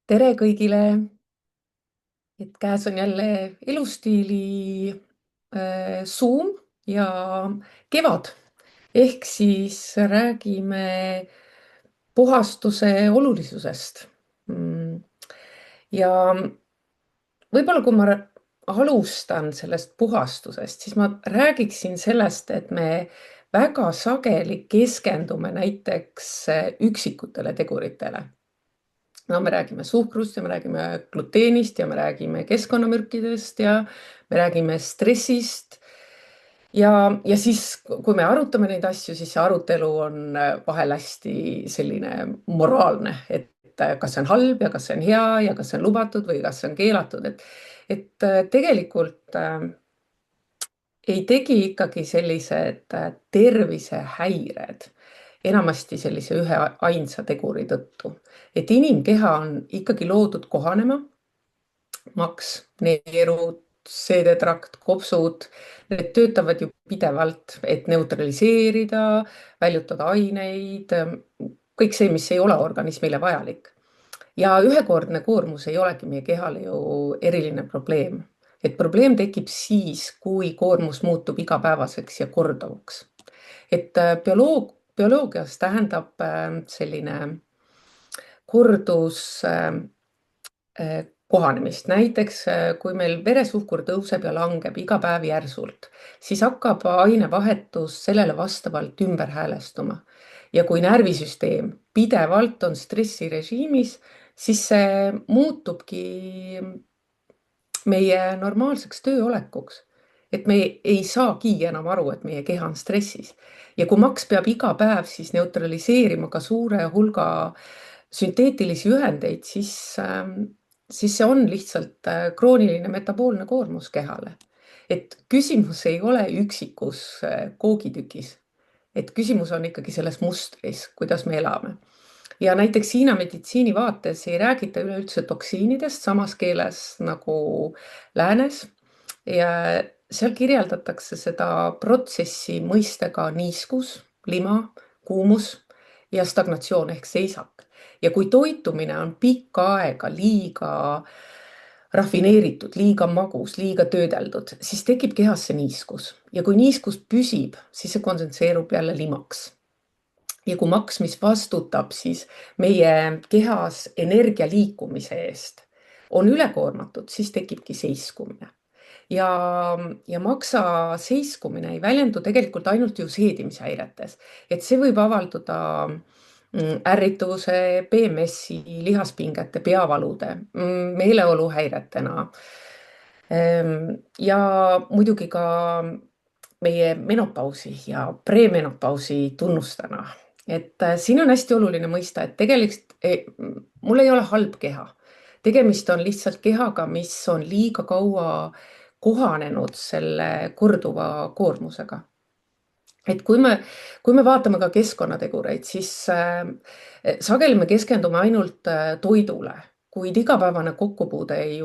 Tere kõigile, et käes on jälle elustiili Zoom ja kevad. Ehk siis räägime puhastuse olulisusest. Ja võib-olla kui ma alustan sellest puhastusest, siis ma räägiksin sellest, et me väga sageli keskendume näiteks üksikutele teguritele. No me räägime suhkrust ja me räägime gluteenist ja me räägime keskkonnamürkidest ja me räägime stressist. Ja siis, kui me arutame neid asju, siis see arutelu on vahel hästi selline moraalne, et kas see on halb ja kas see on hea ja kas see on lubatud või kas see on keelatud. Et tegelikult ei tegi ikkagi sellised tervisehäired enamasti sellise ühe ainsa teguri tõttu. Et inimkeha on ikkagi loodud kohanema. Maks, neerud, seedetrakt, kopsud, need töötavad ju pidevalt, et neutraliseerida, väljutada aineid, kõik see, mis ei ole organismile vajalik. Ja ühekordne koormus ei olegi meie kehale ju eriline probleem. Et probleem tekib siis, kui koormus muutub igapäevaseks ja korduvaks. Et bioloogias tähendab selline kordus kohanemist. Näiteks, kui meil veresuhkur tõuseb ja langeb iga päev järsult, siis hakkab ainevahetus sellele vastavalt ümber häälestuma. Ja kui närvisüsteem pidevalt on stressirežiimis, siis see muutubki meie normaalseks tööolekuks. Et me ei saagi enam aru, et meie keha on stressis. Ja kui maks peab iga päev siis neutraliseerima ka suure hulga sünteetilisi ühendeid, siis see on lihtsalt krooniline metaboolne koormus kehale. Et küsimus ei ole üksikus koogitükis. Et küsimus on ikkagi selles mustris, kuidas me elame. Ja näiteks Hiina meditsiini vaates ei räägita üleüldse toksiinidest samas keeles nagu läänes. Ja seal kirjeldatakse seda protsessi mõistega niiskus, lima, kuumus ja stagnatsioon ehk seisak. Ja kui toitumine on pikka aega liiga rafineeritud, liiga magus, liiga töödeldud, siis tekib kehasse niiskus. Ja kui niiskus püsib, siis see kontsentreerub jälle limaks. Ja kui maks, mis vastutab siis meie kehas energia liikumise eest, on ülekoormatud, siis tekibki seiskumine. Ja maksa seiskumine ei väljendu tegelikult ainult ju seedimishäiretes. Et see võib avalduda ärrituvuse, PMS-i, lihaspingete, peavalude, meeleoluhäiretena. Ja muidugi ka meie menopausi ja premenopausi tunnustana. Et siin on hästi oluline mõista, et tegelikult mul ei ole halb keha. Tegemist on lihtsalt kehaga, mis on liiga kaua kohanenud selle korduva koormusega. Et kui me vaatame ka keskkonnategureid, siis sageli me keskendume ainult toidule, kuid igapäevane kokkupuude ei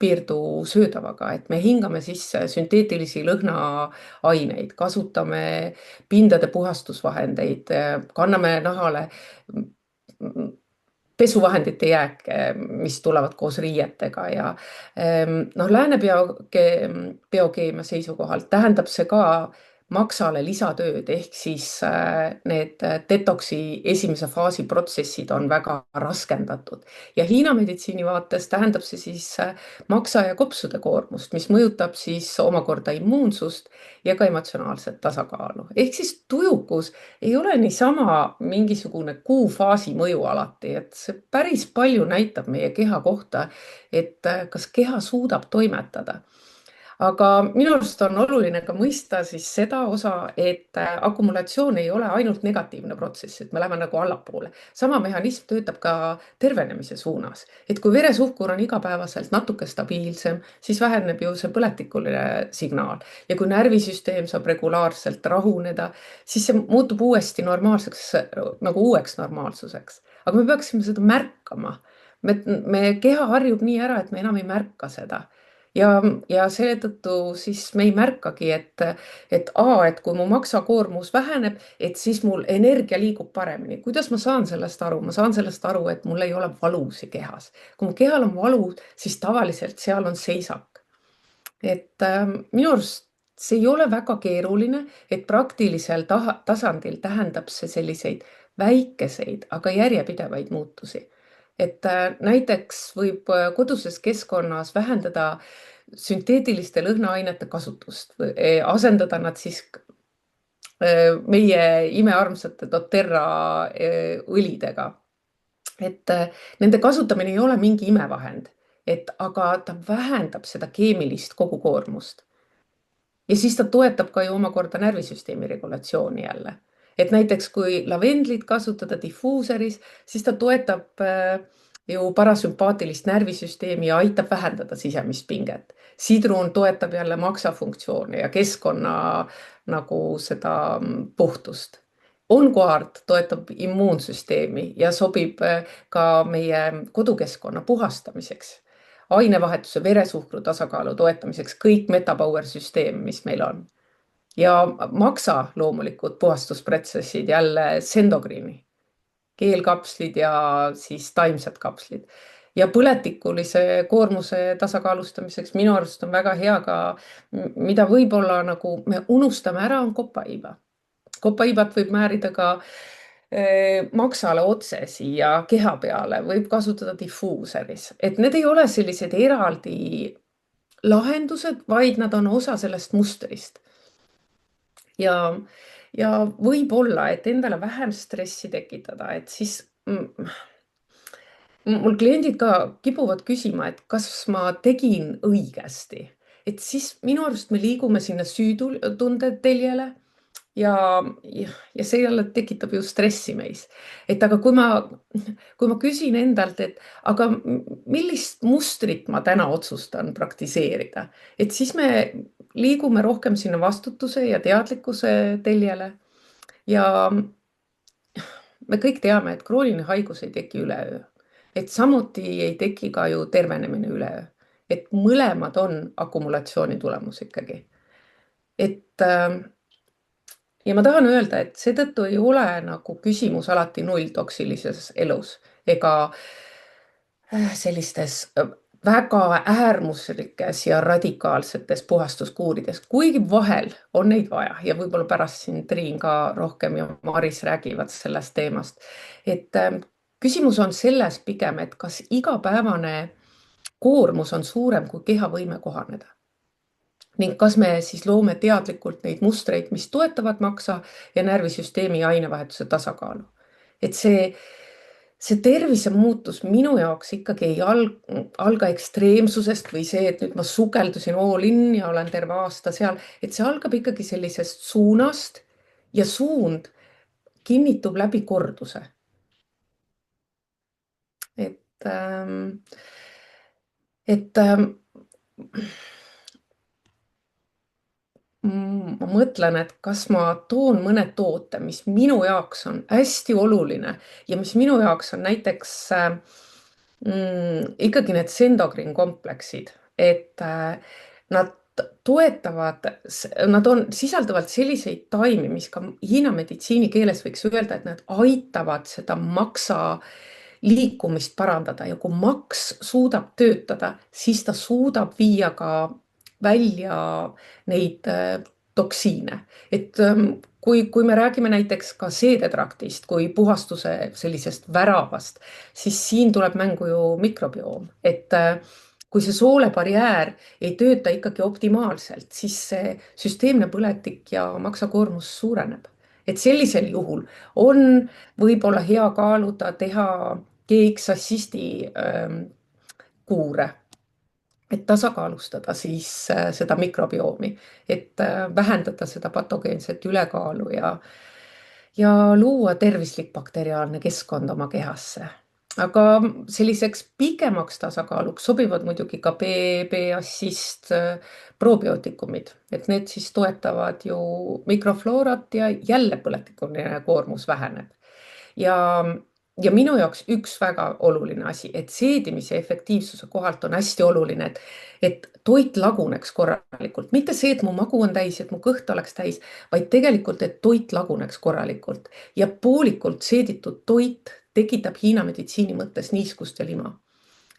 piirdu söödavaga, et me hingame sisse sünteetilisi lõhnaaineid, kasutame pindade puhastusvahendeid, kanname nahale pesuvahendite jääke, mis tulevad koos riietega ja lääne biokeemia seisukohalt tähendab see ka maksale lisatööd, ehk siis need detoksi esimese faasi protsessid on väga raskendatud. Ja Hiina meditsiini vaates tähendab see siis maksa ja kopsude koormust, mis mõjutab siis omakorda immuunsust ja ka emotsionaalset tasakaalu. Ehk siis tujukus ei ole niisama mingisugune kuufaasi mõju alati, et see päris palju näitab meie keha kohta, et kas keha suudab toimetada. Aga minu arust on oluline ka mõista siis seda osa, et akumulatsioon ei ole ainult negatiivne protsess, et me läheme nagu allapoole. Sama mehhanism töötab ka tervenemise suunas. Et kui veresuhkur on igapäevaselt natuke stabiilsem, siis väheneb ju see põletikuline signaal. Ja kui närvisüsteem saab regulaarselt rahuneda, siis see muutub uuesti normaalseks, nagu uueks normaalsuseks. Aga me peaksime seda märkama. Me keha harjub nii ära, et me enam ei märka seda. ja, ja seetõttu siis me ei märkagi, et kui mu maksakoormus väheneb, et siis mul energia liigub paremini. Kuidas ma saan sellest aru? Ma saan sellest aru, et mul ei ole valusi kehas. Kui mu kehal on valu, siis tavaliselt seal on seisak. Minu arust see ei ole väga keeruline, et praktilisel tasandil tähendab see selliseid väikeseid, aga järjepidevaid muutusi. Näiteks võib koduses keskkonnas vähendada sünteetiliste lõhnaainete kasutust, asendada nad siis meie imearmsate doTERRA õlidega. Nende kasutamine ei ole mingi imevahend, aga ta vähendab seda keemilist kogukoormust. Ja siis ta toetab ka ju omakorda närvisüsteemi regulatsiooni jälle. Näiteks kui lavendlit kasutada difuuseris, siis ta toetab ju parasümpaatilist närvisüsteemi ja aitab vähendada sisemist pinget. Sidrun toetab jälle maksafunktsiooni ja keskkonna nagu seda puhtust. Onguart toetab immuunsüsteemi ja sobib ka meie kodukeskkonna puhastamiseks, ainevahetuse, veresuhkru tasakaalu toetamiseks, kõik Metapower süsteem, mis meil on. Ja maksa loomulikud puhastusprotsessid jälle Sendogrini, keelkapslid ja siis taimsed kapslid. Ja põletikulise koormuse tasakaalustamiseks minu arust on väga hea ka, mida võib-olla nagu me unustame ära, on kopaiiba. Kopaiibat võib määrida ka maksale otse siia keha peale, võib kasutada difuuseris. Need ei ole sellised eraldi lahendused, vaid nad on osa sellest mustrist. Ja, ja võib-olla, et endale vähem stressi tekitada, et siis mul kliendid ka kipuvad küsima, et kas ma tegin õigesti. Siis minu arust me liigume sinna süütunde teljele ja see jälle tekitab ju stressi meis. Aga kui ma küsin endalt, aga millist mustrit ma täna otsustan praktiseerida, siis me liigume rohkem sinna vastutuse ja teadlikkuse teljele. Ja me kõik teame, et krooniline haigus ei teki üleöö. Samuti ei teki ka ju tervenemine üleöö. Mõlemad on akumulatsiooni tulemus ikkagi. Ja ma tahan öelda, et seetõttu ei ole nagu küsimus alati nulltoksilises elus ega sellistes väga äärmuslikes ja radikaalsetes puhastuskuurides, kuigi vahel on neid vaja ja võib-olla pärast siin Triin ka rohkem ja Maris räägivad sellest teemast. Küsimus on selles pigem, et kas igapäevane koormus on suurem kui keha võime kohaneda. Ning kas me siis loome teadlikult neid mustreid, mis toetavad maksa ja närvisüsteemi ja ainevahetuse tasakaalu. See tervise muutus minu jaoks ikkagi ei alga ekstreemsusest või see, et nüüd ma sukeldusin all in ja olen terve aasta seal. See algab ikkagi sellisest suunast ja suund kinnitub läbi korduse. Ma mõtlen, et kas ma toon mõne toote, mis minu jaoks on hästi oluline ja mis minu jaoks on näiteks ikkagi need Sendogrin kompleksid, nad toetavad, nad sisaldavad selliseid taimi, mis ka Hiina meditsiinikeeles võiks öelda, et nad aitavad seda maksa liikumist parandada ja kui maks suudab töötada, siis ta suudab viia ka välja neid toksiine. Kui me räägime näiteks ka seedetraktist kui puhastuse sellisest väravast, siis siin tuleb mängu ju mikrobioom. Kui see soolebarjäär ei tööta ikkagi optimaalselt, siis see süsteemne põletik ja maksakoormus suureneb. Sellisel juhul on võib-olla hea kaaluda teha GX Assisti kuure, et tasakaalustada siis seda mikrobiomi, et vähendada seda patogeenset ülekaalu ja luua tervislik bakteriaalne keskkond oma kehasse. Aga selliseks pikemaks tasakaaluks sobivad muidugi ka B-assist probiootikumid, need siis toetavad ju mikrofloorat ja jälle põletikuline koormus väheneb. Ja ja minu jaoks üks väga oluline asi, et seedimise efektiivsuse kohalt on hästi oluline, et toit laguneks korralikult. Mitte see, et mu magu on täis, et mu kõht oleks täis, vaid tegelikult, et toit laguneks korralikult. Ja poolikult seeditud toit tekitab Hiina meditsiini mõttes niiskust ja lima.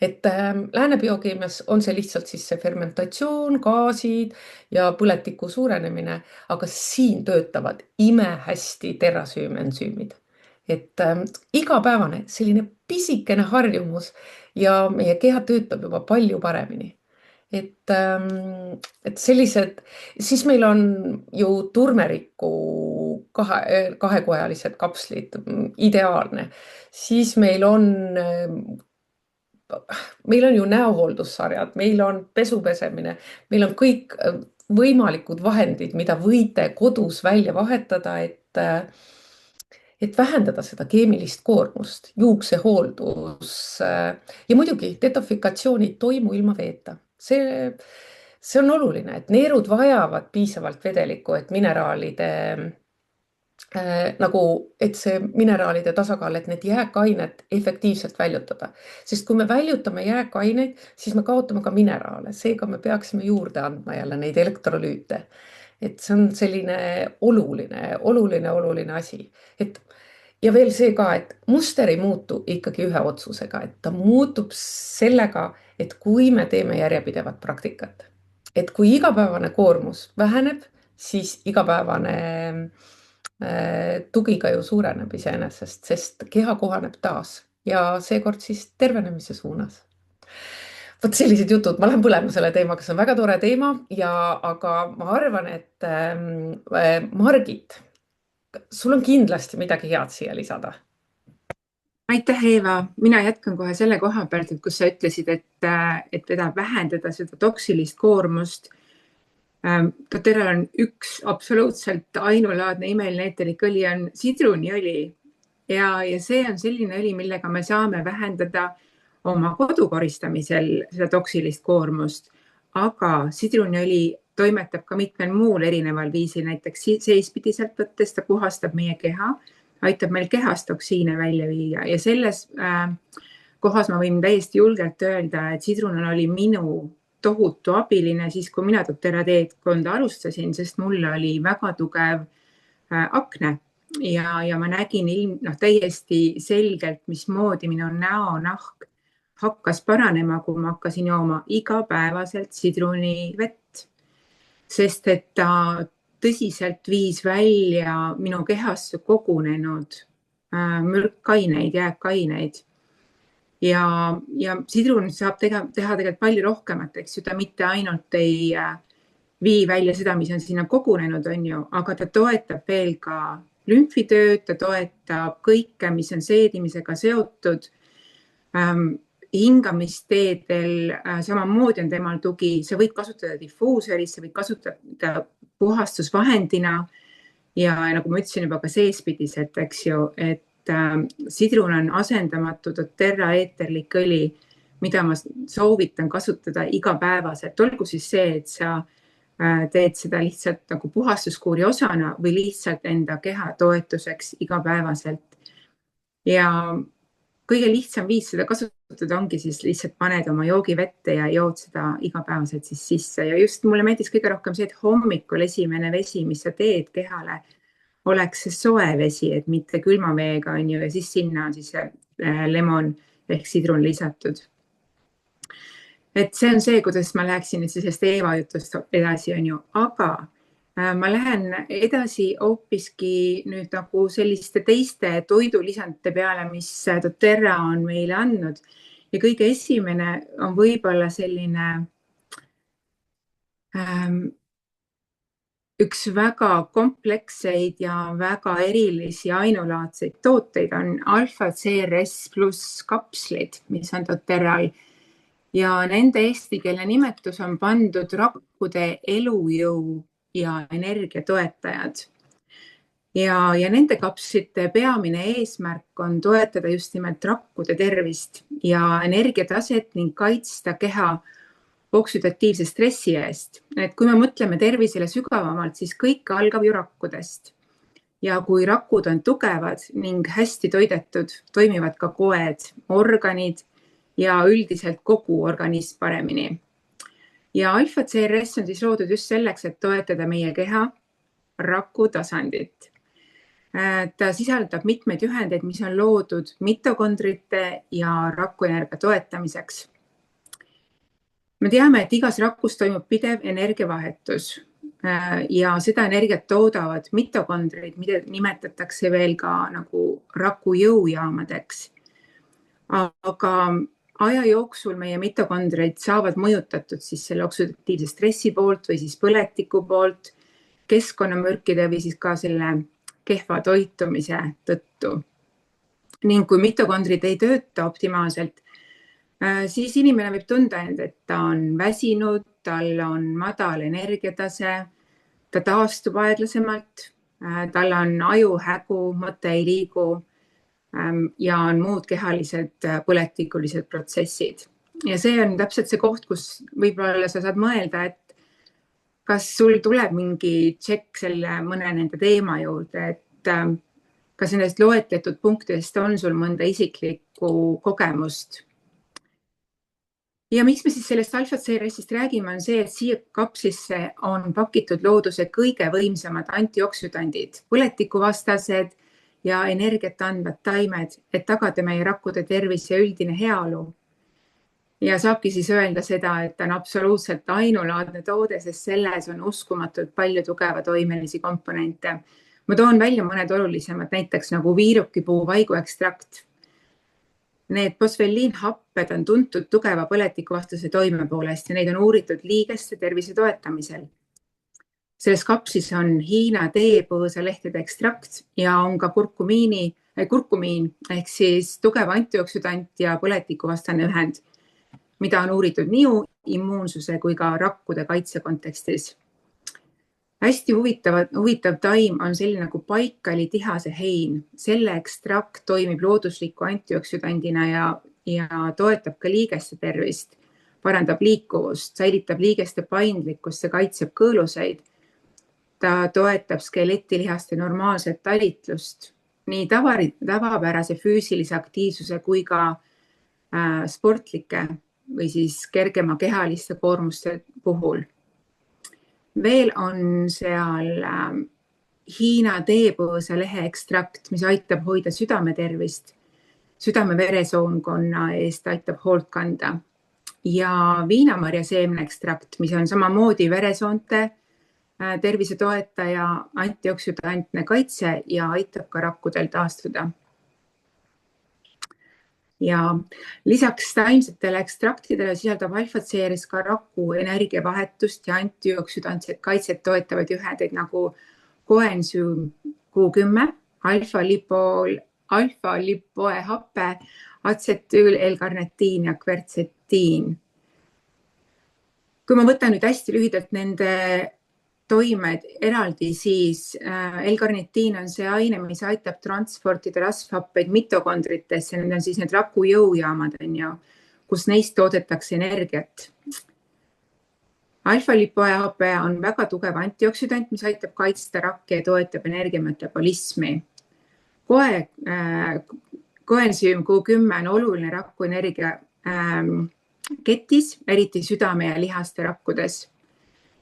Et lääne biokeemias on see lihtsalt siis see fermentatsioon, gaasid ja põletiku suurenemine, aga siin töötavad imehästi terrasüümensüümid. Et igapäevane selline pisikene harjumus ja meie keha töötab juba palju paremini. Et sellised, siis meil on ju turmeriku kahekojalised kapslid, ideaalne. Siis meil on ju näohooldussarjad, meil on pesupesemine, meil on kõik võimalikud vahendid, mida võite kodus välja vahetada, et vähendada seda keemilist koormust, juuksehooldus ja muidugi detofikatsioon ei toimu ilma veeta. See on oluline, et neerud vajavad piisavalt vedelikku, et mineraalide nagu, et see mineraalide tasakaal, et need jääkained efektiivselt väljutada. Sest kui me väljutame jääkaineid, siis me kaotame ka mineraale, seega me peaksime juurde andma jälle neid elektrolüüte. Et see on selline oluline asi. Ja veel see ka, et muster ei muutu ikkagi ühe otsusega, et ta muutub sellega, et kui me teeme järjepidevat praktikat. Et kui igapäevane koormus väheneb, siis igapäevane tugi ka ju suureneb iseenesest, sest keha kohaneb taas ja seekord siis tervenemise suunas. Vot sellised jutud, ma lähen põlema selle teemaga, see on väga tore teema aga ma arvan, et Margit, sul on kindlasti midagi head siia lisada. Aitäh, Eeva. Mina jätkan kohe selle koha pealt, kus sa ütlesid, et vedab vähendada seda toksilist koormust. doTERRAl on üks absoluutselt ainulaadne imeline eeterlik õli on sidruniõli ja see on selline õli, millega me saame vähendada oma kodu koristamisel seda toksilist koormust, aga sidruniõli toimetab ka mitmel muul erineval viisil, näiteks seispidiselt võttes ta puhastab meie keha, aitab meil kehast toksiine välja viia ja selles kohas ma võin täiesti julgelt öelda, et sidrun oli minu tohutu abiline siis, kui mina doTERRA teekonda alustasin, sest mul oli väga tugev akne ja ma nägin täiesti selgelt, mismoodi minu näonahk hakkas paranema, kui ma hakkasin jooma igapäevaselt sidrunivett, sest et ta tõsiselt viis välja minu kehasse kogunenud mürkkaineid, jääkaineid. Ja sidrun saab teha tegelikult palju rohkemat, eks ju, ta mitte ainult ei vii välja seda, mis on sinna kogunenud, on ju, aga ta toetab veel ka lümfitööd, ta toetab kõike, mis on seedimisega seotud. Hingamisteedel samamoodi on temal tugi, sa võid kasutada difuusoris, sa võid kasutada puhastusvahendina ja nagu ma ütlesin juba ka seespidiselt, eks ju, et sidrun on asendamatu doTERRA eeterlik õli, mida ma soovitan kasutada igapäevaselt. Olgu siis see, et sa teed seda lihtsalt nagu puhastuskuuri osana või lihtsalt enda keha toetuseks igapäevaselt. Ja kõige lihtsam viis seda kasutada ongi siis lihtsalt paned oma joogivette ja jood seda igapäevaselt siis sisse. Ja just mulle meeldis kõige rohkem see, et hommikul esimene vesi, mis sa teed kehale, oleks see soe vesi, et mitte külma veega, on ju, ja siis sinna on siis lemon ehk sidrun lisatud. Et see on see, kuidas ma läheksin sellest Eeva jutust edasi, on ju, aga ma lähen edasi hoopiski nüüd nagu selliste teiste toidulisandite peale, mis doTERRA on meile andnud. Ja kõige esimene on võib-olla selline üks väga kompleksseid ja väga erilisi ainulaadseid tooteid on Alpha CRS pluss kapslid, mis on doTERRAl. Ja nende eestikeelne nimetus on pandud rakkude elujõu ja energiatoetajad. Ja nende kapslite peamine eesmärk on toetada just nimelt rakkude tervist ja energiataset ning kaitsta keha oksüdatiivse stressi eest. Et kui me mõtleme tervisele sügavamalt, siis kõik algab ju rakkudest. ja kui rakud on tugevad ning hästi toidetud, toimivad ka koed, organid ja üldiselt kogu organism paremini. Ja alfa CRS on siis loodud just selleks, et toetada meie keha raku tasandit. Ta sisaldab mitmeid ühendeid, mis on loodud mitokondrite ja rakuenergia toetamiseks. Me teame, et igas rakus toimub pidev energiavahetus ja seda energiat toodavad mitokondrid, mida nimetatakse veel ka nagu raku jõujaamadeks. Aga aja jooksul meie mitokondrid saavad mõjutatud siis selle oksüdatiivse stressi poolt või siis põletiku poolt, keskkonnamürkide või siis ka selle kehva toitumise tõttu. Ning kui mitokondrid ei tööta optimaalselt, siis inimene võib tunda end, et ta on väsinud, tal on madal energiatase, ta taastub aeglasemalt, tal on ajuhägu, mõte ei liigu ja on muud kehalised põletikulised protsessid. Ja see on täpselt see koht, kus võib-olla sa saad mõelda, et kas sul tuleb mingi tšekk selle mõne nende teema juurde, et kas nendest loetletud punktidest on sul mõnda isiklikku kogemust. Ja miks me siis sellest alfa CRS-ist räägime, on see, et siia kapslisse on pakitud looduse kõige võimsamad antioksüdandid, põletikuvastased ja energiat andvad taimed, et tagada meie rakkude tervis ja üldine heaolu. Ja saabki siis öelda seda, et ta on absoluutselt ainulaadne toode, sest selles on uskumatult palju tugeva toimelisi komponente. Ma toon välja mõned olulisemad, näiteks nagu viirukipuu vaiguekstrakt. Need fosfeliinhapped on tuntud tugeva põletikuvastase toime poolest ja neid on uuritud liigeste tervise toetamisel. Selles kapsis on Hiina teepõõsalehtede ekstrakt ja on ka kurkumiin ehk siis tugev antioksüdant ja põletikuvastane ühend, mida on uuritud nii immuunsuse kui ka rakkude kaitse kontekstis. Hästi huvitav taim on selline nagu paikali tihase hein. Selle ekstrakt toimib loodusliku antioksüdandina ja toetab ka liigeste tervist, parandab liikuvust, säilitab liigeste paindlikkust ja kaitseb kõõluseid. Ta toetab skeletilihaste normaalset talitlust, nii tavapärase füüsilise aktiivsuse kui ka sportlike või siis kergema kehaliste koormuste puhul. Veel on seal Hiina teepõõsalehe ekstrakt, mis aitab hoida südame tervist, südame-veresoonkonna eest aitab hoolt kanda. Ja viinamarja seemne ekstrakt, mis on samamoodi veresoonte tervise toetaja, antioksüdantne kaitse ja aitab ka rakkudel taastuda. Ja lisaks taimsetele ekstraktidele sisaldab alfa CRS ka raku energiavahetust ja antioksüdantset kaitset toetavaid ühendeid nagu koensüüm Q10, alfa-lipoehappe, atsetüül, L-karnitiin ja kvertsetiin. Kui ma võtan nüüd hästi lühidalt nende toimed eraldi, siis L-karnitiin on see aine, mis aitab transportida rasvhappeid mitokondritesse, need on siis need raku jõujaamad, kus neist toodetakse energiat. Alfa-lipoehappe on väga tugev antioksüdant, mis aitab kaitsta rakke ja toetab energiametabolismi. Koensüüm Q10 on oluline raku energia ketis, eriti südame ja lihaste rakkudes.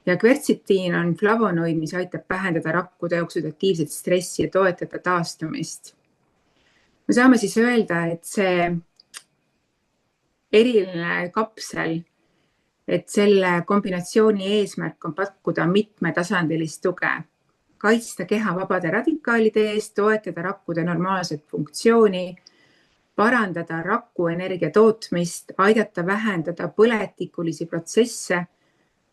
Ja kvertsitiin on flavonoid, mis aitab vähendada rakkude oksüdatiivset stressi ja toetada taastumist. Me saame siis öelda, et see eriline kapsel, et selle kombinatsiooni eesmärk on pakkuda mitmetasandilist tuge, kaitsta keha vabade radikaalide eest, toetada rakkude normaalset funktsiooni, parandada raku energia tootmist, aidata vähendada põletikulisi protsesse,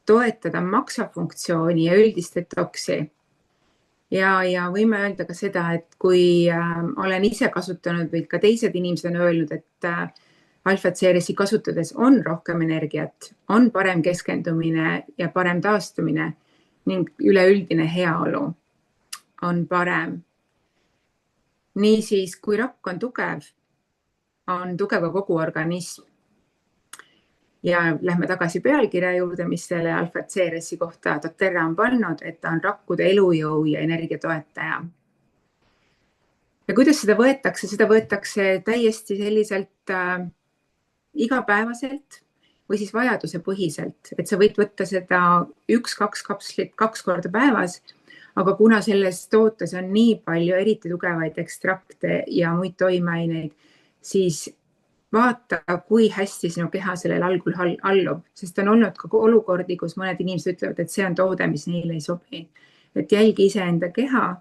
toetada maksafunktsiooni ja üldist detoksi. Ja võime öelda ka seda, et kui olen ise kasutanud või ka teised inimesed on öelnud, et alfa CRS-i kasutades on rohkem energiat, on parem keskendumine ja parem taastumine ning üleüldine heaolu on parem. Niisiis, kui rakk on tugev ka kogu organism. Ja lähme tagasi pealkirja juurde, mis selle alfa CRS-i kohta doTERRA on pannud, et ta on rakkude elujõu ja energiatoetaja. ja kuidas seda võetakse täiesti selliselt igapäevaselt või siis vajadusepõhiselt, et sa võid võtta seda 1-2 kapslit 2 korda päevas, aga kuna selles tootes on nii palju eriti tugevaid ekstrakte ja muid toimeaineid, siis vaata, kui hästi sinu keha sellel algul allub, sest on olnud ka olukordi, kus mõned inimesed ütlevad, et see on toode, mis neile ei sobi. Et jälgi iseenda keha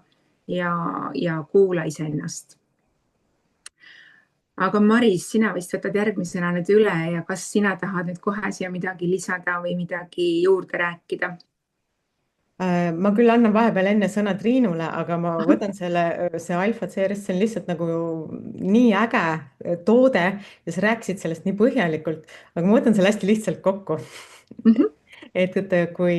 ja kuula iseennast. Aga Maris, sina vist võtad järgmisena nüüd üle ja kas sina tahad nüüd kohe siia midagi lisada või midagi juurde rääkida? Ma küll annan vahepeal enne sõna Triinule, aga ma võtan see Alpha CRS, see on lihtsalt nagu nii äge toode ja sa rääkisid sellest nii põhjalikult, aga ma võtan selle hästi lihtsalt kokku. et kui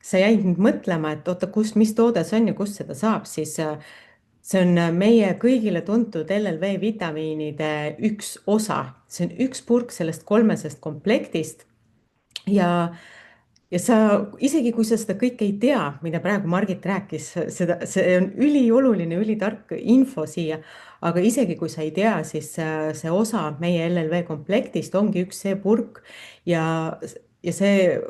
sa jäid nüüd mõtlema, et oota, mis toode see on ja kust seda saab, siis see on meie kõigile tuntud LLV vitamiinide üks osa, see on üks purk sellest 3 komplektist ja sa isegi, kui sa seda kõike ei tea, mida praegu Margit rääkis, see on ülioluline, ülitark info siia, aga isegi kui sa ei tea, siis see osa meie LLV komplektist ongi üks see purk ja see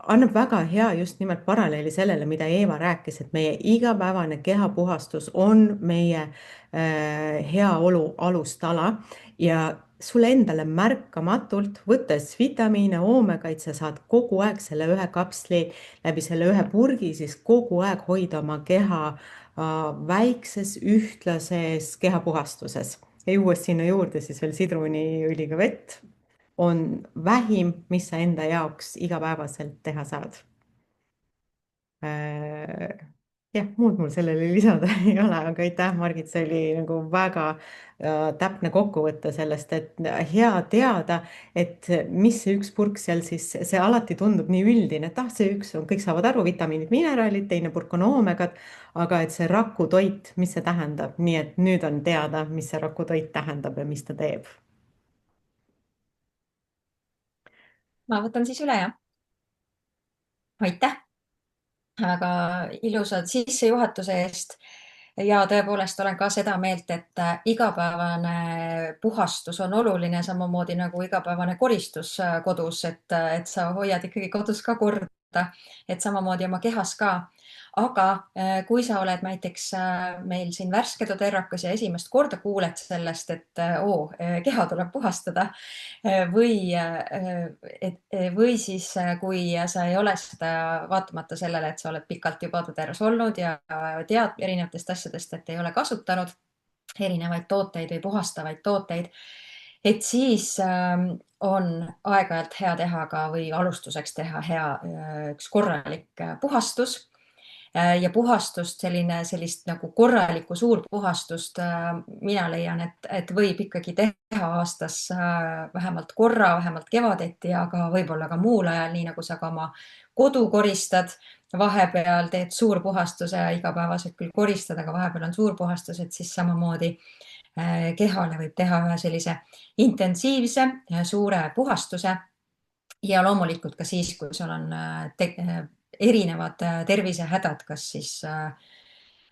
annab väga hea just nimelt paralleeli sellele, mida Eeva rääkis, et meie igapäevane kehapuhastus on meie heaolu alustala ja sulle endale märkamatult, võttes vitamiine, oomegaid, sa saad kogu aeg selle ühe kapsli läbi selle ühe purgi, siis kogu aeg hoida oma keha väikses, ühtlases kehapuhastuses. Ja juues sinna juurde siis veel sidruniõliga vett on vähim, mis sa enda jaoks igapäevaselt teha saad. Jah, muud mul sellele lisada ei ole, aga aitäh, Margit, see oli nagu väga täpne kokkuvõte sellest, et hea teada, et mis see üks purk seal siis, see alati tundub nii üldine, et see üks on, kõik saavad aru, vitamiinid, mineraalid, teine purk on oomegad, aga et see rakutoit, mis see tähendab, nii et nüüd on teada, mis see rakutoit tähendab ja mis ta teeb. Ma võtan siis üle, jah. Aitäh väga ilusa sissejuhatuse eest. Ja tõepoolest olen ka seda meelt, et igapäevane puhastus on oluline, samamoodi nagu igapäevane koristus kodus, et sa hoiad ikkagi kodus ka korda, et samamoodi oma kehas ka. Aga kui sa oled näiteks meil siin värske doTERRAkas ja esimest korda kuuled sellest, et keha tuleb puhastada või siis, kui sa ei ole seda vaatamata sellele, et sa oled pikalt juba doTERRAs olnud ja tead erinevatest asjadest, et ei ole kasutanud erinevaid tooteid või puhastavaid tooteid, et siis on aeg-ajalt hea teha ka või alustuseks teha hea üks korralik puhastus. Ja puhastust, sellist nagu korralikku suurpuhastust mina leian, et võib ikkagi teha aastas vähemalt korra, vähemalt kevadeti, aga võib-olla ka muul ajal, nii nagu sa ka oma kodu koristad, vahepeal teed suurpuhastuse, igapäevaselt küll koristad, aga vahepeal on suurpuhastus, et siis samamoodi kehale võib teha ühe sellise intensiivse suure puhastuse ja loomulikult ka siis, kui sul on erinevad tervisehädad, kas siis,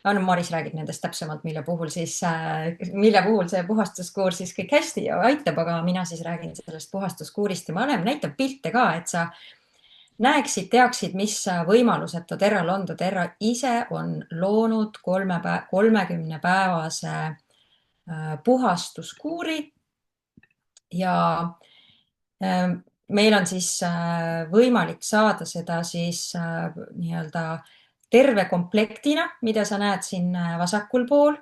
Maris räägib nendest täpsemalt, mille puhul see puhastuskuur siis kõik hästi aitab, aga mina siis räägin sellest puhastuskuurist ja ma näitan pilte ka, et sa näeksid, teaksid, mis võimalused doTERRAl on. doTERRA ise on loonud 30-päevase puhastuskuuri ja meil on siis võimalik saada seda siis nii-öelda terve komplektina, mida sa näed siin vasakul pool.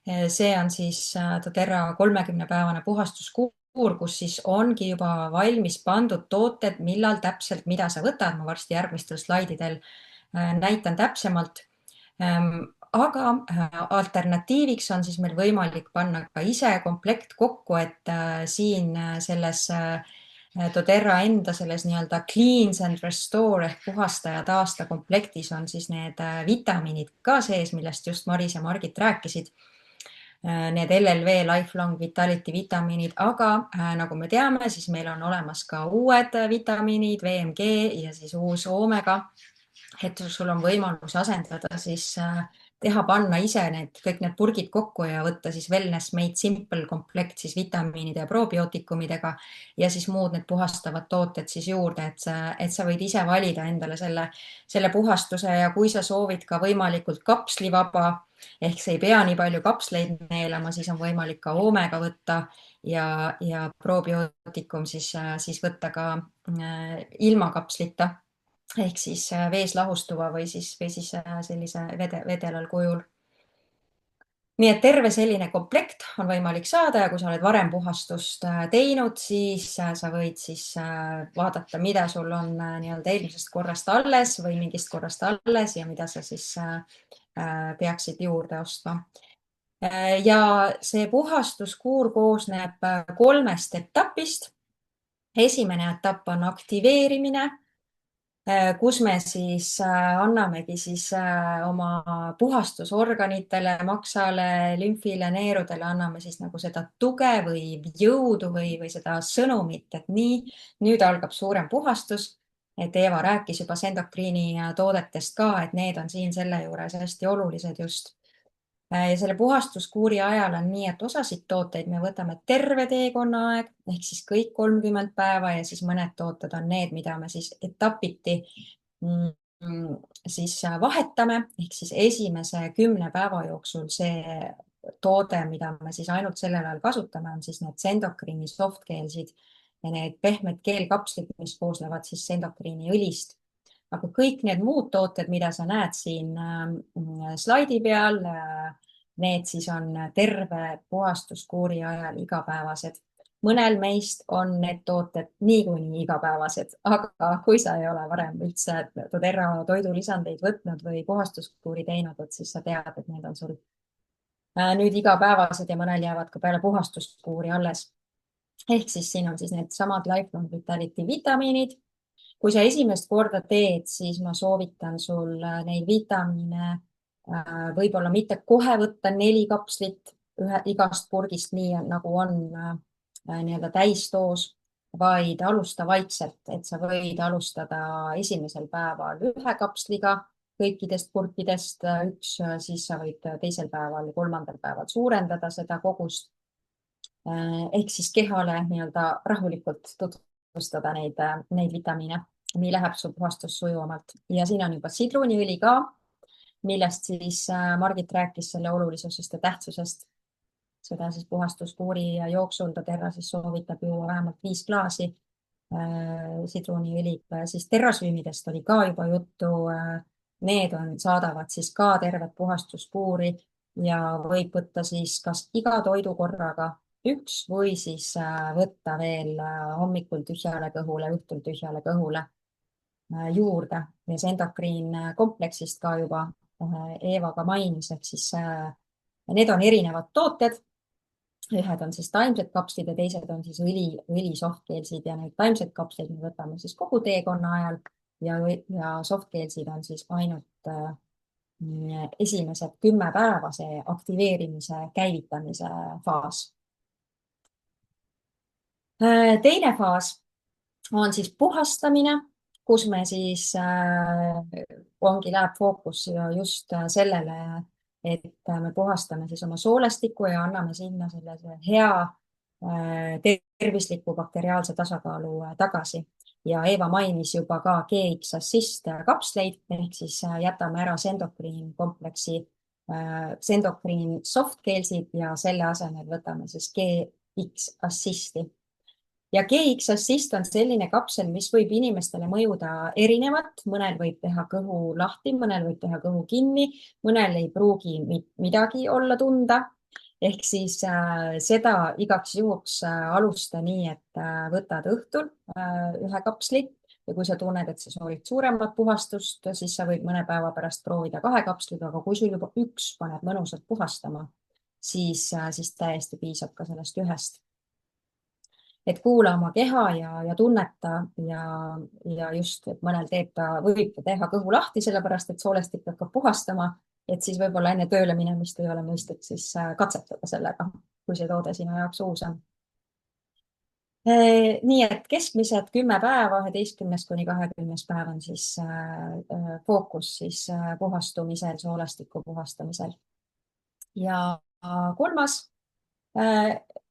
See on siis doTERRA 30-päevane puhastuskuur, kus siis ongi juba valmis pandud tooted, millal täpselt, mida sa võtad. Ma varsti järgmistel slaididel näitan täpsemalt. Aga alternatiiviks on siis meil võimalik panna ka ise komplekt kokku, et siin selles doTERRA enda selles nii-öelda Cleanse and Restore ehk puhasta ja taasta komplektis on siis need vitamiinid ka sees, millest just Maris ja Margit rääkisid. Need LLV Lifelong Vitality vitamiinid, aga nagu me teame, siis meil on olemas ka uued vitamiinid, VMG ja siis uus oomega. Et sul on võimalus asendada siis teha, panna ise kõik need purgid kokku ja võtta siis Wellness Made Simple komplekt siis vitamiinide ja probiootikumidega ja siis muud need puhastavad tooted siis juurde, et sa võid ise valida endale selle puhastuse ja kui sa soovid ka võimalikult kapslivaba, ehk see ei pea nii palju kapsleid neelama, siis on võimalik ka oomega võtta ja probiootikum siis võtta ka ilma kapslita ehk siis vees lahustuva või siis sellise vedelal kujul. Nii et terve selline komplekt on võimalik saada ja kui sa oled varem puhastust teinud, siis sa võid siis vaadata, mida sul on nii-öelda eelmisest korrast alles või mingist korrast alles ja mida sa siis peaksid juurde ostma. Ja see puhastuskuur koosneb 3 etapist. Esimene etapp on aktiveerimine, kus me siis annamegi siis oma puhastusorganitele, maksale, lümfile, neerudele anname siis nagu seda tuge või jõudu või seda sõnumit, et nii, nüüd algab suurem puhastus. Et Eeva rääkis juba Sendokriini toodetest ka, et need on siin selle juures hästi olulised just. Ja selle puhastuskuuri ajal on nii, et osasid tooteid me võtame terve teekonna aeg, ehk siis kõik 30 päeva ja siis mõned tooted on need, mida me siis etapiti siis vahetame, ehk siis esimese 10 päeva jooksul see toode, mida me siis ainult sellel ajal kasutame, on siis need Sendokriini softgeelsid ja need pehmed keelkapslid, mis koosnevad siis Sendokriini õlist. Aga kõik need muud tooted, mida sa näed siin slaidi peal, need siis on terve puhastuskuuri ajal igapäevased. Mõnel meist on need tooted niikuinii igapäevased, aga kui sa ei ole varem üldse doTERRA toidulisandeid võtnud või puhastuskuuri teinud, et siis sa tead, et need on sul nüüd igapäevased ja mõnel jäävad ka peale puhastuskuuri alles. Ehk siis siin on siis need samad Lifelong Vitality vitamiinid. Kui sa esimest korda teed, siis ma soovitan sul neid vitamiine võib-olla mitte kohe võtta 4 kapslit igast purgist, nii nagu on nii-öelda täisdoos, vaid alusta vaikselt, et sa võid alustada esimesel päeval 1 kapsliga kõikidest purkidest 1, siis sa võid teisel päeval ja 3. päeval suurendada seda kogust. Ehk siis kehale nii-öelda rahulikult tutvustada neid vitamiine. Nii läheb su puhastus sujuvamalt. Ja siin on juba sidruniõli ka, millest siis Margit rääkis selle olulisusest ja tähtsusest. Seda siis puhastuskuuri jooksul doTERRA siis soovitab juua vähemalt 5 klaasi sidruniõliga. Siis terrasüümidest oli ka juba juttu. Need saadavad siis ka tervet puhastuskuuri ja võib võtta siis kas iga toidu korraga 1 või siis võtta veel hommikul tühjale kõhule, õhtul tühjale kõhule juurde. Ja Sendokriin kompleksist ka juba Eeva ka mainis, ehk siis need on erinevad tooted. Ühed on siis taimsed kapslid ja teised on siis õli softgeelsid ja neid taimsed kapslid me võtame siis kogu teekonna ajal ja softgeelsid on siis ainult esimesed 10 päeva see aktiveerimise, käivitamise faas. Teine faas on siis puhastamine, kus me siis läheb fookus just sellele, et me puhastame siis oma soolestiku ja anname sinna sellise hea tervisliku bakteriaalse tasakaalu tagasi. Ja Eeva mainis juba ka GX Assist kapsleid, ehk siis jätame ära Sendokriin kompleksi, Sendokriin softgeelsid ja selle asemel võtame siis GX Assisti. Ja GX Assist on selline kapsel, mis võib inimestele mõjuda erinevat. Mõnel võib teha kõhu lahti, mõnel võib teha kõhu kinni, mõnel ei pruugi midagi olla tunda. Ehk siis seda igaks juhuks alusta nii, et võtad õhtul 1 kapsli ja kui sa tunned, et sa soovid suuremat puhastust, siis sa võid mõne päeva pärast proovida 2 kapsliga, aga kui sul juba 1 paneb mõnusalt puhastama, siis täiesti piisab ka sellest 1. Et kuula oma keha ja tunneta ja just, et mõnel võib teha kõhu lahti, sellepärast et soolestik hakkab puhastama, et siis võib-olla enne tööle minemist ei ole mõistlik siis katsetada sellega, kui see toode sinu jaoks uus on. Nii et keskmised 10 päeva, 11 kuni 20 päev on siis fookus siis puhastumisel, soolestiku puhastamisel. Ja kolmas,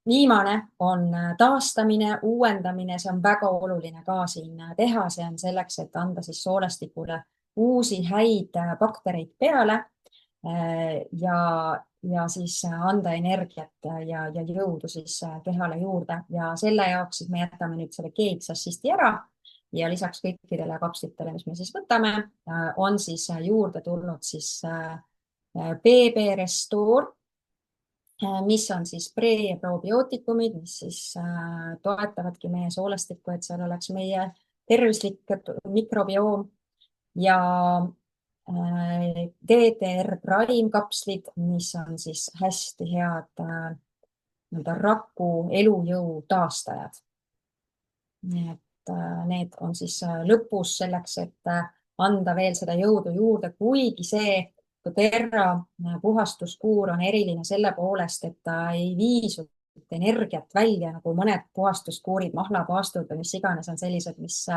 viimane on taastamine, uuendamine, see on väga oluline ka siin teha, see on selleks, et anda siis soolestikule uusi häid baktereid peale ja siis anda energiat ja jõudu siis kehale juurde ja selle jaoks siis me jätame nüüd selle G-X-assisti ära ja lisaks kõikidele kapslitele, mis me siis võtame, on siis juurde tulnud siis BB Restore, mis on siis pre- ja probiootikumid, mis siis toetavadki meie soolestikku, et seal oleks meie tervislik mikrobioom ja DDR Prime kapslid, mis on siis hästi head raku elujõu taastajad. Nii et need on siis lõpus selleks, et anda veel seda jõudu juurde, kuigi see doTERRA puhastuskuur on eriline selle poolest, et ta ei vii energiat välja nagu mõned puhastuskuurid, mahlapaastud või mis iganes on sellised, mis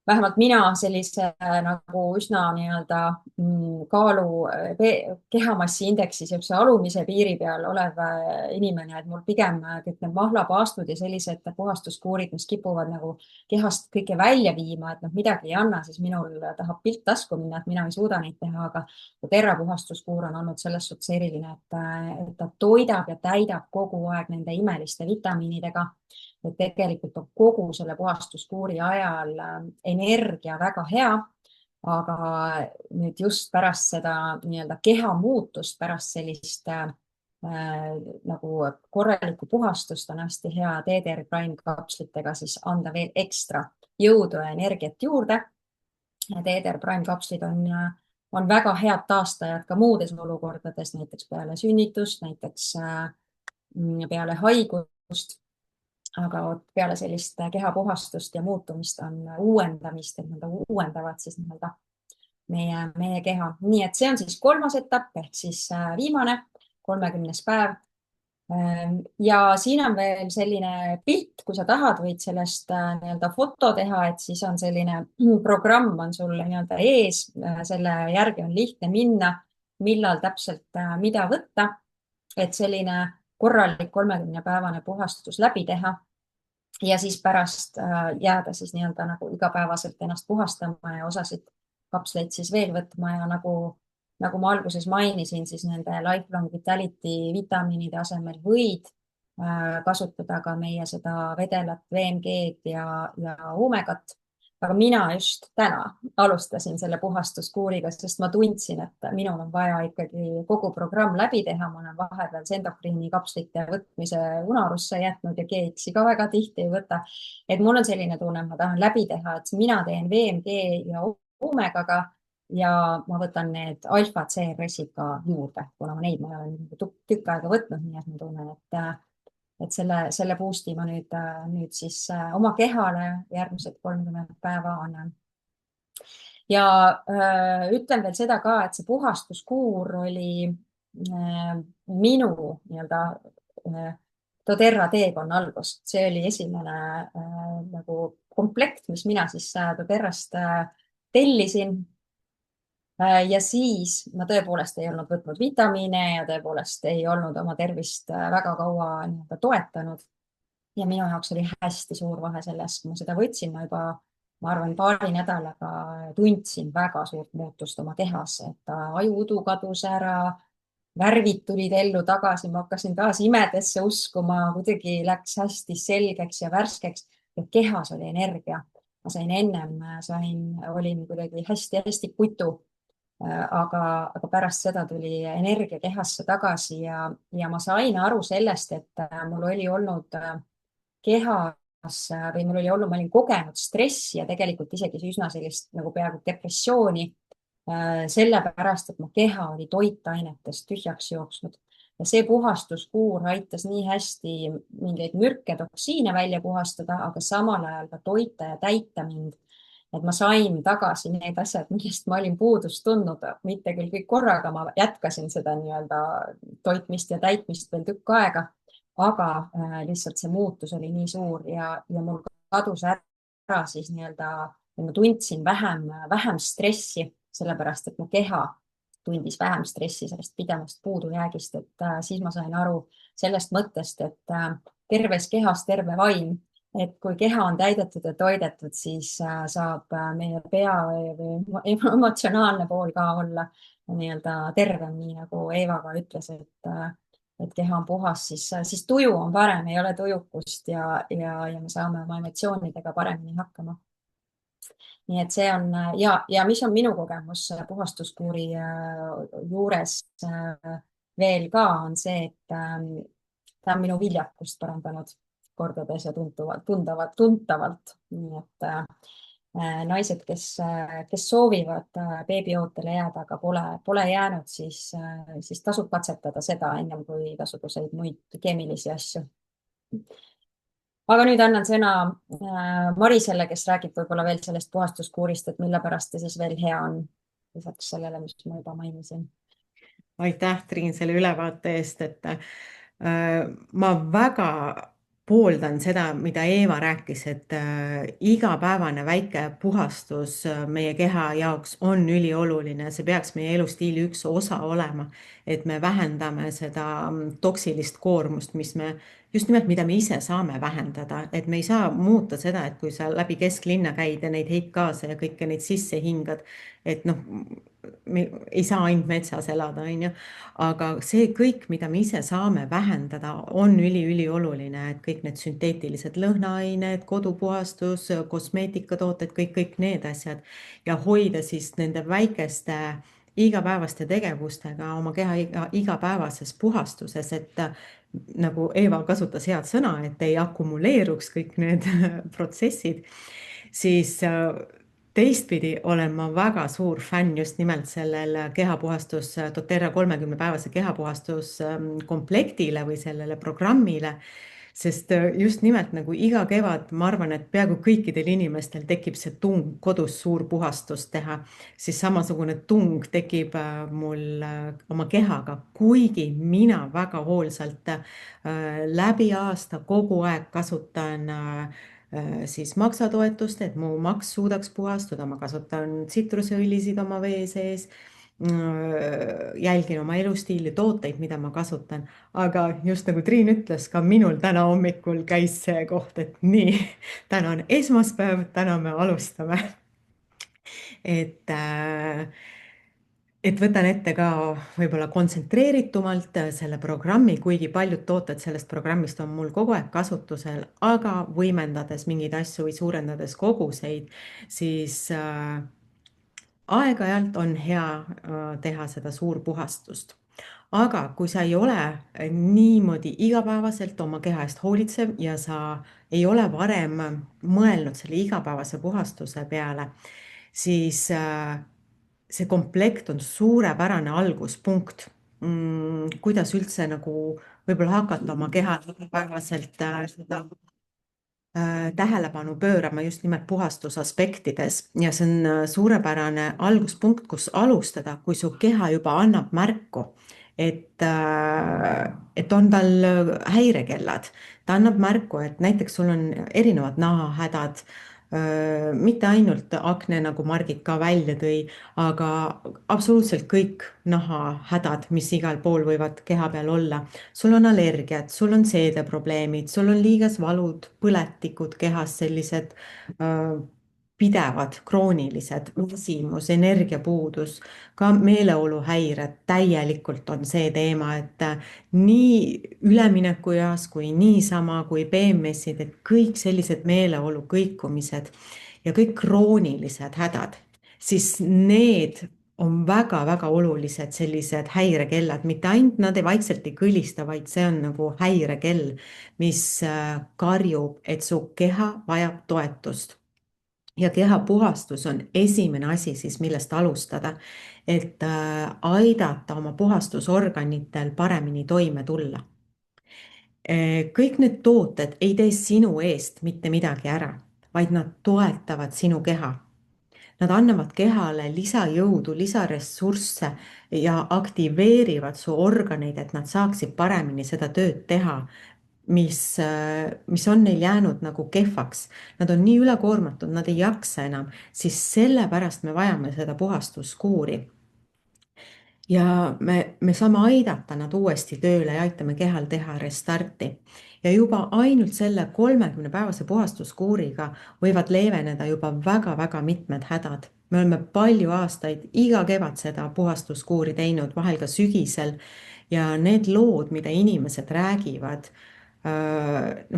vähemalt mina sellise nagu üsna nii-öelda kaalu kehamassi indeksi siukse alumise piiri peal olev inimene, et mul pigem kõik need mahlapaastud ja sellised puhastuskuurid, mis kipuvad nagu kehast kõike välja viima, et noh, midagi ei anna, siis minul tahab pilt tasku minna, et mina ei suuda neid teha, aga doTERRA puhastuskuur on olnud selles suhtes eriline, et ta toidab ja täidab kogu aeg nende imeliste vitamiinidega. Et tegelikult on kogu selle puhastuskuuri ajal energia väga hea, aga nüüd just pärast seda nii-öelda keha muutust, pärast sellist nagu korralikku puhastust on hästi hea DDR Prime kapslitega siis anda veel ekstra jõudu ja energiat juurde. DDR Prime kapslid on väga head taastajad ka muudes olukordades, näiteks peale sünnitust, näiteks peale haigust. Aga peale sellist kehapuhastust ja muutumist on uuendamist, et nad uuendavad siis meie keha. Nii et see on siis kolmas etapp ehk siis viimane 30. päev. Ja siin on veel selline pilt, kui sa tahad, võid sellest nii-öelda foto teha, et siis on selline programm on sul nii-öelda ees, selle järgi on lihtne minna, millal täpselt mida võtta, et selline korralik 30-päevane puhastus läbi teha ja siis pärast jääda siis nii-öelda nagu igapäevaselt ennast puhastama ja osasid kapsleid siis veel võtma ja nagu ma alguses mainisin, siis nende Lifelong Vitality vitamiinide asemel võid kasutada ka meie seda vedelat VMG-d ja Omegat. Aga mina just täna alustasin selle puhastuskuuriga, sest ma tundsin, et minul on vaja ikkagi kogu programm läbi teha. Ma olen vahepeal Sendokriini kapslite võtmise unarusse jätnud ja GX-i ka väga tihti ei võta. Et mul on selline tunne, et ma tahan läbi teha, et mina teen VMG ja Omegaga ja ma võtan need alfa CRS-id ka juurde, kuna ma neid ma olen tükk aega võtnud, nii et ma tunnen, et selle boost'i ma nüüd siis oma kehale järgmised 30 päeva annan. Ja ütlen veel seda ka, et see puhastuskuur oli minu nii-öelda doTERRA teekonna algus. See oli esimene nagu komplekt, mis mina siis doTERRast tellisin. Ja siis ma tõepoolest ei olnud võtnud vitamiine ja tõepoolest ei olnud oma tervist väga kaua toetanud. Ja minu jaoks oli hästi suur vahe selles, kui ma seda võtsin, ma arvan, paari nädalaga tundsin väga suurt muutust oma kehas, et ajuudu kadus ära, värvid tulid ellu tagasi, ma hakkasin taas imedesse uskuma, kuidagi läks hästi selgeks ja värskeks ja kehas oli energia. Ma sain ennem, olin kuidagi hästi kutu. Aga pärast seda tuli energia kehasse tagasi ja ma sain aru sellest, et mul oli olnud kehas või ma olin kogenud stressi ja tegelikult isegi üsna sellist nagu peaaegu depressiooni sellepärast, et mu keha oli toitainetest tühjaks jooksnud. Ja see puhastuskuur aitas nii hästi mingeid mürke, toksiine välja puhastada, aga samal ajal ka toita ja täita mind. Et ma sain tagasi need asjad, millest ma olin puudust tundnud, mitte küll kõik korraga, ma jätkasin seda nii-öelda toitmist ja täitmist veel tükk aega. aga lihtsalt see muutus oli nii suur ja mul kadus ära siis nii-öelda, ma tundsin vähem stressi, sellepärast et mu keha tundis vähem stressi sellest pidevast puudujäägist, et siis ma sain aru sellest mõttest, et terves kehas terve vaim, et kui keha on täidetud ja toidetud, siis saab meie pea või emotsionaalne pool ka olla nii-öelda tervem, nii nagu Eeva ka ütles, et keha on puhas, siis tuju on parem, ei ole tujukust ja me saame oma emotsioonidega paremini hakkama. Nii et see on ja mis on minu kogemus puhastuskuuri juures veel ka, on see, et ta on minu viljakust parandanud kordades ja tuntavalt. Nii et naised, kes soovivad beebiootele jääda, aga pole jäänud, siis tasub katsetada seda ennem kui igasuguseid muid keemilisi asju. Aga nüüd annan sõna Marisele, kes räägib võib-olla veel sellest puhastuskuurist, et mille pärast ta siis veel hea on, lisaks sellele, mis ma juba mainisin. Aitäh, Triin, selle ülevaate eest, et ma väga pooldan seda, mida Eeva rääkis, et igapäevane väike puhastus meie keha jaoks on ülioluline. See peaks meie elustiili üks osa olema, et me vähendame seda toksilist koormust, just nimelt, mida me ise saame vähendada. Et me ei saa muuta seda, et kui sa läbi kesklinna käid ja neid heitgaase ja kõike neid sisse hingad, et noh, me ei saa ainult metsas elada, on ju. Aga see kõik, mida me ise saame vähendada, on ülioluline, et kõik need sünteetilised lõhnaained, kodupuhastus, kosmeetikatooted, kõik need asjad ja hoida siis nende väikeste igapäevaste tegevustega oma keha igapäevases puhastuses, et nagu Eeva kasutas head sõna, et ei akumuleeruks kõik need protsessid, siis teistpidi olen ma väga suur fänn just nimelt sellel kehapuhastus, doTERRA 30-päevase kehapuhastus komplektile või sellele programmile, sest just nimelt nagu iga kevad, ma arvan, et peaaegu kõikidel inimestel tekib see tung kodus suur puhastus teha, siis samasugune tung tekib mul oma kehaga, kuigi mina väga hoolsalt läbi aasta kogu aeg kasutan siis maksatoetust, et mu maks suudaks puhastuda, ma kasutan tsitrusõlisid oma vee sees, jälgin oma elustiili, tooteid, mida ma kasutan, aga just nagu Triin ütles, ka minul täna hommikul käis see koht, et nii, täna on esmaspäev, täna me alustame. Et võtan ette ka võib-olla kontsentreeritumalt selle programmi, kuigi paljud tooted sellest programmist on mul kogu aeg kasutusel, aga võimendades mingeid asju või suurendades koguseid, siis aeg-ajalt on hea teha seda suurpuhastust. Aga kui sa ei ole niimoodi igapäevaselt oma keha eest hoolitsev ja sa ei ole varem mõelnud selle igapäevase puhastuse peale, siis see komplekt on suurepärane alguspunkt, kuidas üldse nagu võib-olla hakata oma keha igapäevaselt seda tähelepanu pöörama just nimelt puhastusaspektides ja see on suurepärane alguspunkt, kus alustada, kui su keha juba annab märku, et on tal häirekellad. Ta annab märku, et näiteks sul on erinevad nahahädad, mitte ainult akne, nagu Margit ka välja tõi, aga absoluutselt kõik nahahädad, mis igal pool võivad keha peal olla. Sul on allergiad, sul on seedeprobleemid, sul on liigesvalud, põletikud kehas, sellised pidevad, kroonilised, väsimus, energiapuudus, ka meeleoluhäired, täielikult on see teema, et nii üleminekueas kui niisama kui PMS-id, et kõik sellised meeleolu kõikumised ja kõik kroonilised hädad, siis need on väga-väga olulised sellised häirekellad, mitte ainult nad vaikselt ei kõlista, vaid see on nagu häirekell, mis karjub, et su keha vajab toetust. Ja kehapuhastus on esimene asi siis, millest alustada, et aidata oma puhastusorganitel paremini toime tulla. Kõik need tooted ei tee sinu eest mitte midagi ära, vaid nad toetavad sinu keha. Nad annavad kehale lisajõudu, lisaressursse ja aktiveerivad su organeid, et nad saaksid paremini seda tööd teha. mis on neil jäänud nagu kehvaks, nad on nii ülekoormatud, nad ei jaksa enam, siis sellepärast me vajame seda puhastuskuuri. Ja me saame aidata nad uuesti tööle ja aitame kehal teha restarti. Ja juba ainult selle 30-päevase puhastuskuuriga võivad leeveneda juba väga-väga mitmed hädad. Me oleme palju aastaid iga kevad seda puhastuskuuri teinud, vahel ka sügisel. Ja need lood, mida inimesed räägivad,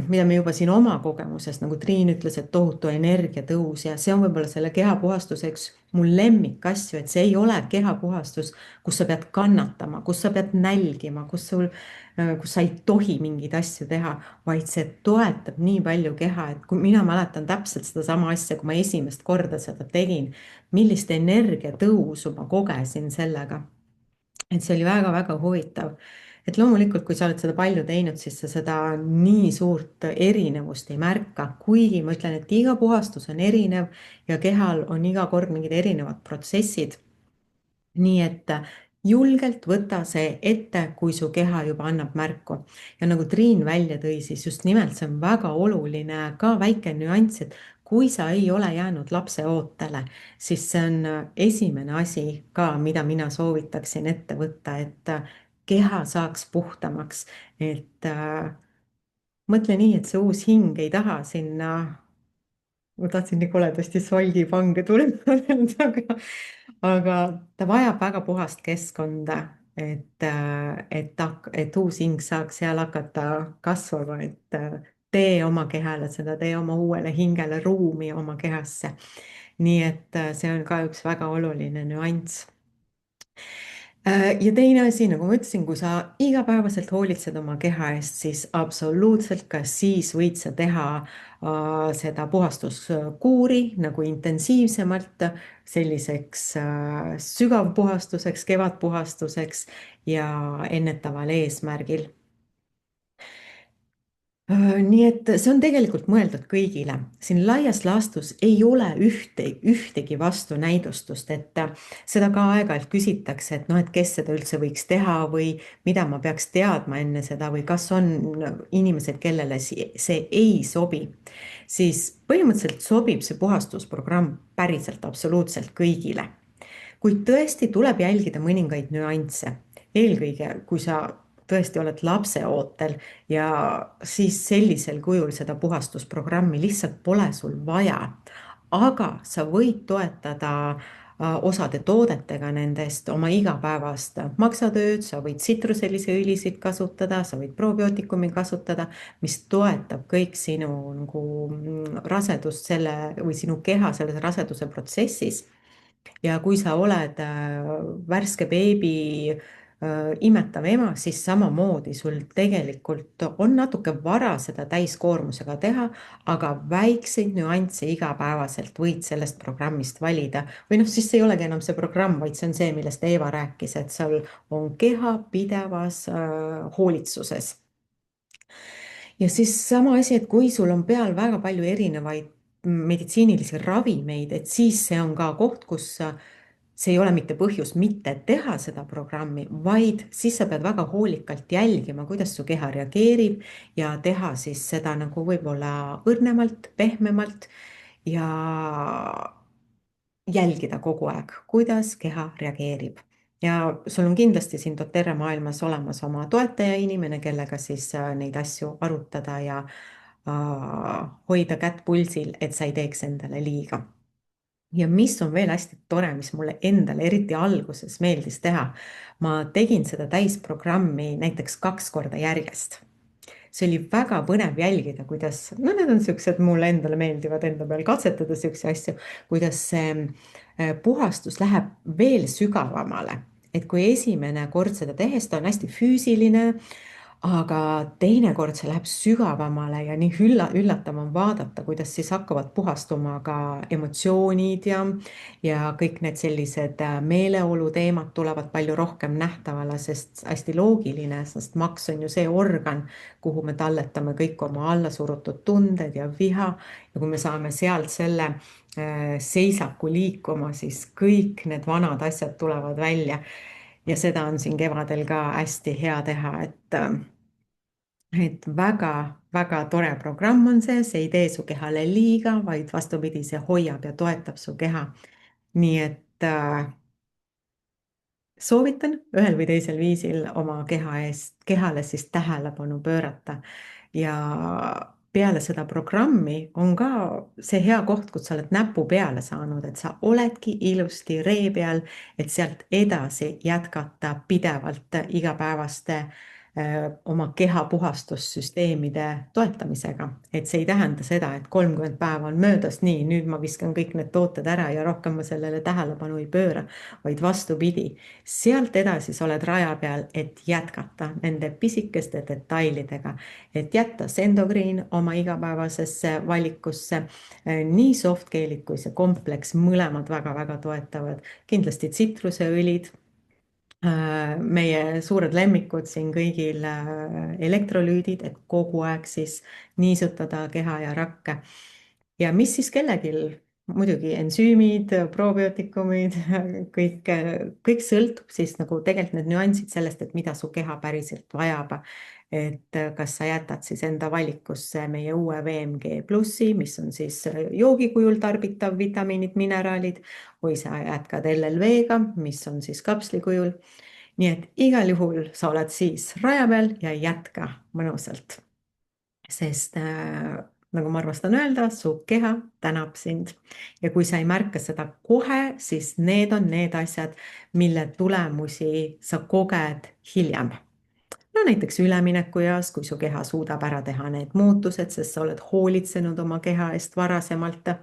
mida me juba siin oma kogemusest, nagu Triin ütles, et tohutu energiatõus ja see on võib-olla selle kehapuhastuseks mul lemmikasju, et see ei ole kehapuhastus, kus sa pead kannatama, kus sa pead nälgima, kus sa ei tohi mingeid asju teha, vaid see toetab nii palju keha, et kui mina mäletan täpselt sedasama asja, kui ma esimest korda seda tegin, millist energiatõusu ma kogesin sellega. Et see oli väga-väga huvitav. Et loomulikult, kui sa oled seda palju teinud, siis sa seda nii suurt erinevust ei märka, kuigi ma ütlen, et iga puhastus on erinev ja kehal on iga kord mingid erinevad protsessid. Nii et julgelt võta see ette, kui su keha juba annab märku. Ja nagu Triin välja tõi, siis just nimelt see on väga oluline ka väike nüanss, et kui sa ei ole jäänud lapse ootele, siis see on esimene asi ka, mida mina soovitaksin ette võtta, et keha saaks puhtamaks. Et mõtle nii, et see uus hing ei taha sinna, ma tahtsin nii koledasti solgipange tulema öelda, aga ta vajab väga puhast keskkonda, et uus hing saaks seal hakata kasvama, et tee oma kehale seda, tee oma uuele hingele ruumi oma kehasse. Nii et see on ka üks väga oluline nüanss. Ja teine asi, nagu ma ütlesin, kui sa igapäevaselt hoolitsed oma keha eest, siis absoluutselt ka siis võid sa teha seda puhastuskuuri nagu intensiivsemalt selliseks sügavpuhastuseks, kevadpuhastuseks ja ennetaval eesmärgil. Nii et see on tegelikult mõeldud kõigile. Siin laias laastus ei ole ühtegi vastunäidustust, et seda ka aeg-ajalt küsitakse, et noh, et kes seda üldse võiks teha või mida ma peaks teadma enne seda või kas on inimesed, kellele see ei sobi. Siis põhimõtteliselt sobib see puhastusprogramm päriselt absoluutselt kõigile. Kuid tõesti tuleb jälgida mõningaid nüansse. Eelkõige, kui sa tõesti oled lapse ootel ja siis sellisel kujul seda puhastusprogrammi lihtsalt pole sul vaja. Aga sa võid toetada osade toodetega nendest oma igapäevast maksatööd, sa võid tsitruselisi õlisid kasutada, sa võid probiootikumi kasutada, mis toetab kõik sinu nagu rasedust või sinu keha selles raseduse protsessis. Ja kui sa oled värske beebi imetav ema, siis samamoodi sul tegelikult on natuke vara seda täiskoormusega teha, aga väikseid nüansse igapäevaselt võid sellest programmist valida. Või noh, siis see ei olegi enam see programm, vaid see on see, millest Eeva rääkis, et sul on keha pidevas hoolitsuses. Ja siis sama asi, et kui sul on peal väga palju erinevaid meditsiinilisi ravimeid, et siis see on ka koht, kus see ei ole mitte põhjus mitte teha seda programmi, vaid siis sa pead väga hoolikalt jälgima, kuidas su keha reageerib ja teha siis seda nagu võib-olla õrnemalt, pehmemalt ja jälgida kogu aeg, kuidas keha reageerib. Ja sul on kindlasti siin doTERRA maailmas olemas oma toetaja inimene, kellega siis neid asju arutada ja hoida kätt pulsil, et sa ei teeks endale liiga. Ja mis on veel hästi tore, mis mulle endale eriti alguses meeldis teha, ma tegin seda täisprogrammi näiteks 2 korda järjest. See oli väga põnev jälgida, kuidas, no need on sellised, mulle endale meeldivad enda peal katsetada selliseid asju, kuidas see puhastus läheb veel sügavamale. Et kui esimene kord seda tehes, ta on hästi füüsiline, aga teine kord see läheb sügavamale ja nii üllatav on vaadata, kuidas siis hakkavad puhastuma ka emotsioonid ja kõik need sellised meeleolu teemad tulevad palju rohkem nähtavale, sest hästi loogiline, sest maks on ju see organ, kuhu me talletame kõik oma allasurutud tunded ja viha ja kui me saame sealt selle seisaku liikuma, siis kõik need vanad asjad tulevad välja. Ja seda on siin kevadel ka hästi hea teha, et väga-väga tore programm on see ei tee su kehale liiga, vaid vastupidi, see hoiab ja toetab su keha. nii et soovitan ühel või teisel viisil oma kehale siis tähelepanu pöörata. ja peale seda programmi on ka see hea koht, kus sa oled näpu peale saanud, et sa oledki ilusti ree peal, et sealt edasi jätkata pidevalt igapäevaste oma keha puhastussüsteemide toetamisega. et see ei tähenda seda, et 30 päeva on möödas, nii, nüüd ma viskan kõik need tooted ära ja rohkem ma sellele tähelepanu ei pööra, vaid vastupidi, sealt edasi sa oled raja peal, et jätkata nende pisikeste detailidega, et jätta Sendogriin oma igapäevasesse valikusse. nii softgeelid kui see kompleks, mõlemad väga-väga toetavad. kindlasti tsitruseõlid, meie suured lemmikud siin kõigil, elektrolüüdid, et kogu aeg siis niisutada keha ja rakke. ja mis siis kellelgi, muidugi ensüümid, probiootikumid, kõik sõltub siis nagu tegelikult need nüansid sellest, et mida su keha päriselt vajab. et kas sa jätad siis enda valikusse meie uue VMG plussi, mis on siis joogi kujul tarbitav vitamiinid, mineraalid, või sa jätkad LLV-ga, mis on siis kapsli kujul. nii et igal juhul sa oled siis raja peal ja jätka mõnusalt, sest nagu ma armastan öelda, su keha tänab sind. ja kui sa ei märka seda kohe, siis need on need asjad, mille tulemusi sa koged hiljem. no näiteks üleminekueas, kui su keha suudab ära teha need muutused, sest sa oled hoolitsenud oma keha eest varasemalt.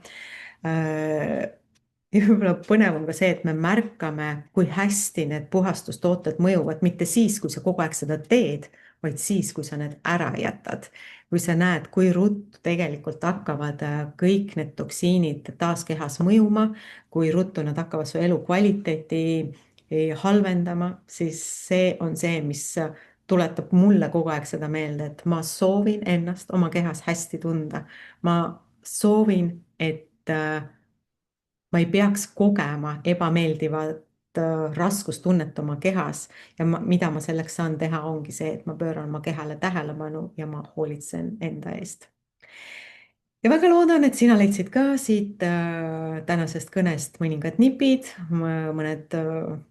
ja võib-olla põnev on ka see, et me märkame, kui hästi need puhastustooted mõjuvad, mitte siis, kui sa kogu aeg seda teed, vaid siis, kui sa need ära jätad. kui sa näed, kui ruttu tegelikult hakkavad kõik need toksiinid taas kehas mõjuma, kui ruttu nad hakkavad su elukvaliteeti halvendama, siis see on see, mis tuletab mulle kogu aeg seda meelde, et ma soovin ennast oma kehas hästi tunda. ma soovin, et ma ei peaks kogema ebameeldivat raskustunnet oma kehas ja mida ma selleks saan teha, ongi see, et ma pööran oma kehale tähelepanu ja ma hoolitsen enda eest. ja väga loodan, et sina leidsid ka siit tänasest kõnest mõningad nipid, mõned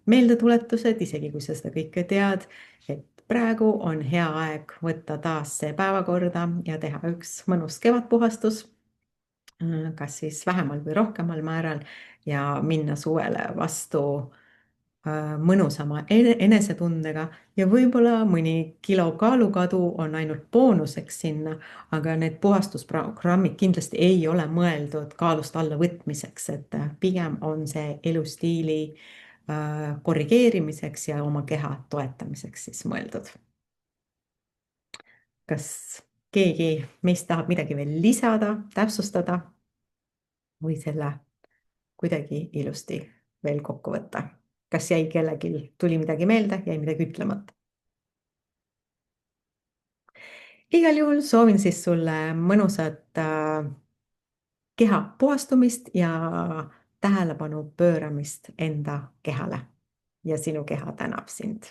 meeldetuletused, isegi kui sa seda kõike tead, et praegu on hea aeg võtta taas see päevakorda ja teha üks mõnus kevadpuhastus, kas siis vähemal või rohkemal määral, ja minna suvele vastu mõnusama enesetundega. ja võib-olla mõni kilo kaalukadu on ainult boonuseks sinna, aga need puhastusprogrammid kindlasti ei ole mõeldud kaalust alla võtmiseks, et pigem on see elustiili korrigeerimiseks ja oma keha toetamiseks siis mõeldud. kas keegi meist tahab midagi veel lisada, täpsustada või selle kuidagi ilusti veel kokku võtta? kas jäi kellelgi, tuli midagi meelde, jäi midagi ütlemata? igal juhul soovin siis sulle mõnusat keha puhastumist ja tähelepanu pööramist enda kehale ja sinu keha tänab sind.